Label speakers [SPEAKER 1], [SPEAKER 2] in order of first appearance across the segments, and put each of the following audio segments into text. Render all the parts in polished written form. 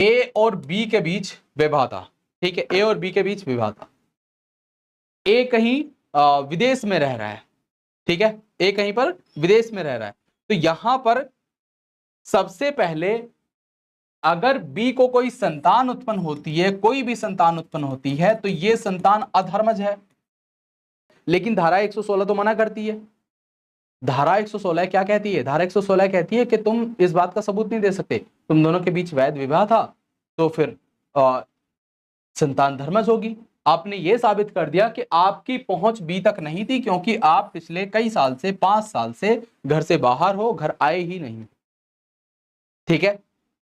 [SPEAKER 1] ए और बी के बीच विवाह था, ठीक है, ए और बी के बीच विवाह था। ए कहीं विदेश में रह रहा है, ठीक है, ए कहीं पर विदेश में रह रहा है। तो यहां पर सबसे पहले अगर बी को कोई संतान उत्पन्न होती है, कोई भी संतान उत्पन्न होती है, तो ये संतान अधर्मज है। लेकिन धारा 116 तो मना करती है। धारा 116 क्या कहती है? धारा 116 कहती है कि तुम इस बात का सबूत नहीं दे सकते, तुम दोनों के बीच वैध विवाह था, तो फिर संतान धर्मज होगी। आपने ये साबित कर दिया कि आपकी पहुंच बी तक नहीं थी, क्योंकि आप पिछले कई साल से, 5 साल से घर से बाहर हो, घर आए ही नहीं, ठीक है।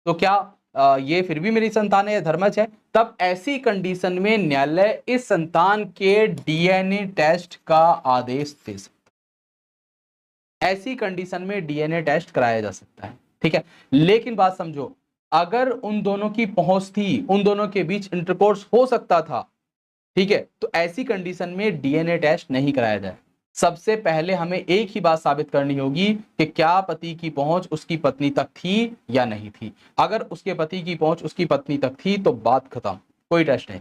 [SPEAKER 1] तो क्या ये फिर भी मेरी संतान है या धर्मज है? तब ऐसी कंडीशन में न्यायालय इस संतान के डीएनए टेस्ट का आदेश दे सकता है। ऐसी कंडीशन में डीएनए टेस्ट कराया जा सकता है, ठीक है। लेकिन बात समझो, अगर उन दोनों की पहुंच थी, उन दोनों के बीच इंटरकोर्स हो सकता था, ठीक है, तो ऐसी कंडीशन में डीएनए टेस्ट नहीं कराया जाए। सबसे पहले हमें एक ही बात साबित करनी होगी कि क्या पति की पहुंच उसकी पत्नी तक थी या नहीं थी। अगर उसके पति की पहुंच उसकी पत्नी तक थी तो बात खत्म, कोई टेस्ट नहीं,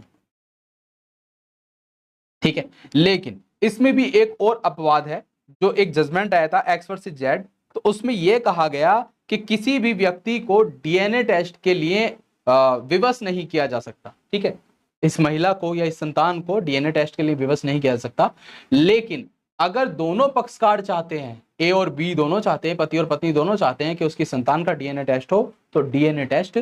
[SPEAKER 1] ठीक है। लेकिन इसमें भी एक और अपवाद है। जो एक जजमेंट आया था एक्स वर्सेस जेड, तो उसमें यह कहा गया कि किसी भी व्यक्ति को डीएनए टेस्ट के लिए विवश नहीं किया जा सकता, ठीक है। इस महिला को या इस संतान को डीएनए टेस्ट के लिए विवश नहीं किया जा सकता। लेकिन अगर दोनों पक्षकार चाहते हैं, ए और बी दोनों चाहते हैं, पति और पत्नी दोनों चाहते हैं कि उसकी संतान का डीएनए टेस्ट हो, तो डीएनए टेस्ट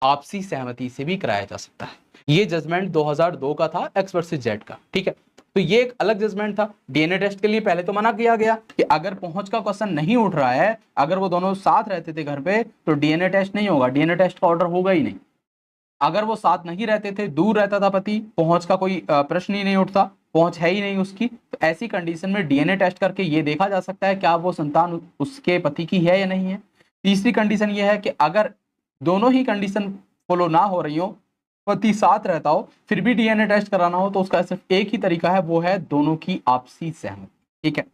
[SPEAKER 1] आपसी सहमति से भी कराया जा सकता है। ये जजमेंट 2002 का था, एक्स वर्सेस जेड का, ठीक है। तो ये एक अलग जजमेंट था। डीएनए टेस्ट के लिए पहले तो मना किया गया कि अगर पहुंच का क्वेश्चन नहीं उठ रहा है, अगर वो दोनों साथ रहते थे घर पे, तो डीएनए टेस्ट नहीं होगा, डीएनए टेस्ट का ऑर्डर होगा ही नहीं। अगर वो साथ नहीं रहते थे, दूर रहता था पति, पहुंच का कोई प्रश्न ही नहीं उठता, पहुंच है ही नहीं उसकी, तो ऐसी कंडीशन में डीएनए टेस्ट करके ये देखा जा सकता है क्या वो संतान उसके पति की है या नहीं है। तीसरी कंडीशन ये है कि अगर दोनों ही कंडीशन फॉलो ना हो रही हो, पति साथ रहता हो, फिर भी डीएनए टेस्ट कराना हो, तो उसका सिर्फ एक ही तरीका है, वो है दोनों की आपसी सहमति, ठीक है।